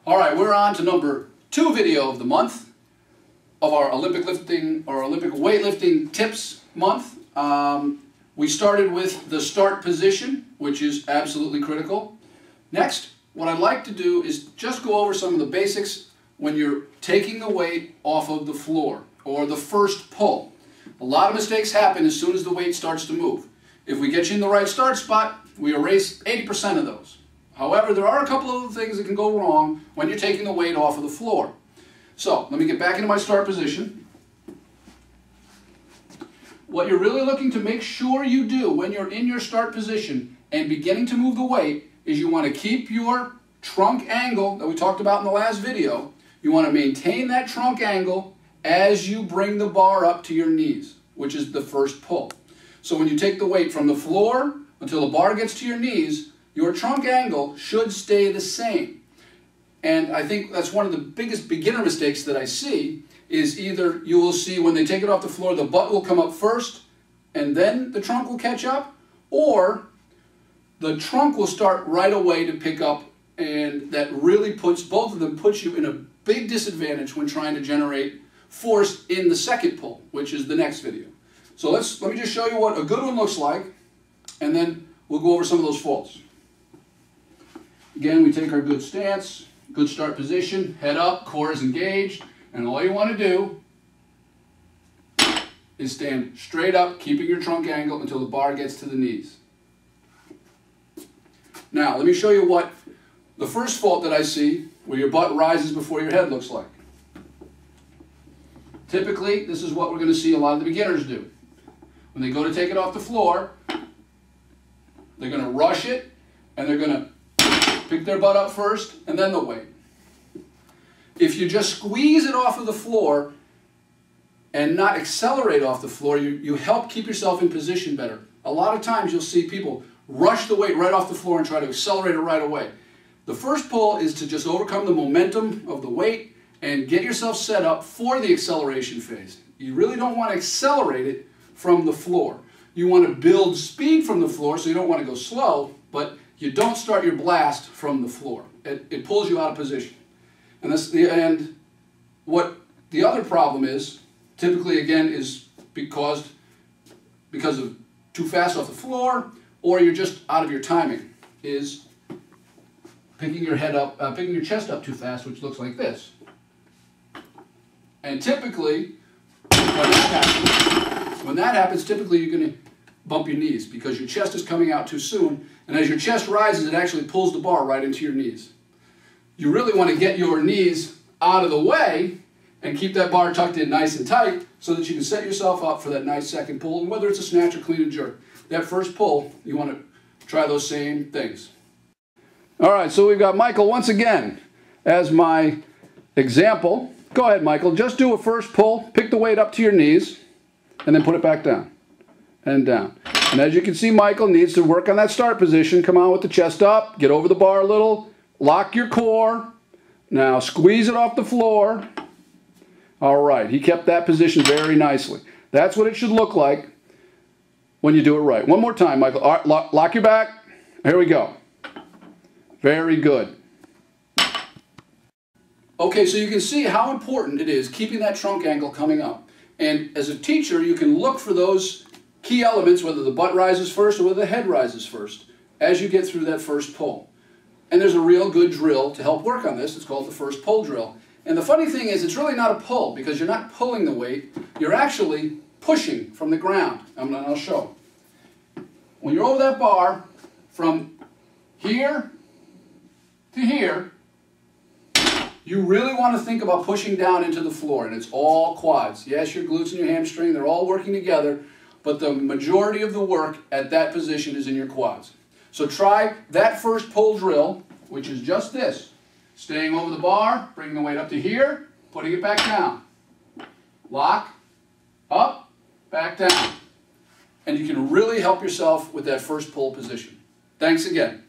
All right, we're on to number 2 video of the month of our Olympic lifting or Olympic weightlifting tips month. We started with the start position, which is absolutely critical. Next, what I'd like to do is just go over some of the basics when you're taking the weight off of the floor or the first pull. A lot of mistakes happen as soon as the weight starts to move. If we get you in the right start spot, we erase 80% of those. However, there are a couple of things that can go wrong when you're taking the weight off of the floor. So, let me get back into my start position. What you're really looking to make sure you do when you're in your start position and beginning to move the weight is you want to keep your trunk angle that we talked about in the last video. You want to maintain that trunk angle as you bring the bar up to your knees, which is the first pull. So when you take the weight from the floor until the bar gets to your knees, your trunk angle should stay the same. And I think that's one of the biggest beginner mistakes that I see is either you will see when they take it off the floor, the butt will come up first and then the trunk will catch up, or the trunk will start right away to pick up, and that really puts, both of them puts you in a big disadvantage when trying to generate force in the second pull, which is the next video. So let me just show you what a good one looks like, and then we'll go over some of those faults. Again, we take our good stance, good start position, head up, core is engaged, and all you want to do is stand straight up, keeping your trunk angle until the bar gets to the knees. Now, let me show you what the first fault that I see, where your butt rises before your head, looks like. Typically, this is what we're going to see a lot of the beginners do. When they go to take it off the floor, they're going to rush it, and they're going to pick their butt up first, and then they'll wait. If you just squeeze it off of the floor and not accelerate off the floor, you help keep yourself in position better. A lot of times you'll see people rush the weight right off the floor and try to accelerate it right away. The first pull is to just overcome the momentum of the weight and get yourself set up for the acceleration phase. You really don't want to accelerate it from the floor. You want to build speed from the floor, so you don't want to go slow, but you don't start your blast from the floor. It pulls you out of position. And what the other problem is, typically again, is because of too fast off the floor, or you're just out of your timing, is picking your head up, picking your chest up too fast, which looks like this. And typically, when that happens, typically you're going to bump your knees because your chest is coming out too soon, and as your chest rises, it actually pulls the bar right into your knees. You really want to get your knees out of the way and keep that bar tucked in nice and tight so that you can set yourself up for that nice second pull, and whether it's a snatch or clean and jerk. That first pull, you want to try those same things. All right, so we've got Michael once again as my example. Go ahead, Michael. Just do a first pull, pick the weight up to your knees, and then put it back down and down. And as you can see, Michael needs to work on that start position. Come on with the chest up, get over the bar a little, lock your core. Now squeeze it off the floor. All right, he kept that position very nicely. That's what it should look like when you do it right. One more time, Michael. All right, lock your back. Here we go. Very good. Okay, so you can see how important it is keeping that trunk angle coming up. And as a teacher, you can look for those key elements, whether the butt rises first or whether the head rises first, as you get through that first pull. And there's a real good drill to help work on this. It's called the first pull drill. And the funny thing is, it's really not a pull because you're not pulling the weight. You're actually pushing from the ground. I'll show. When you're over that bar, from here to here, you really want to think about pushing down into the floor, and it's all quads. Yes, your glutes and your hamstring, they're all working together, but the majority of the work at that position is in your quads. So try that first pull drill, which is just this. Staying over the bar, bringing the weight up to here, putting it back down. Lock, up, back down. And you can really help yourself with that first pull position. Thanks again.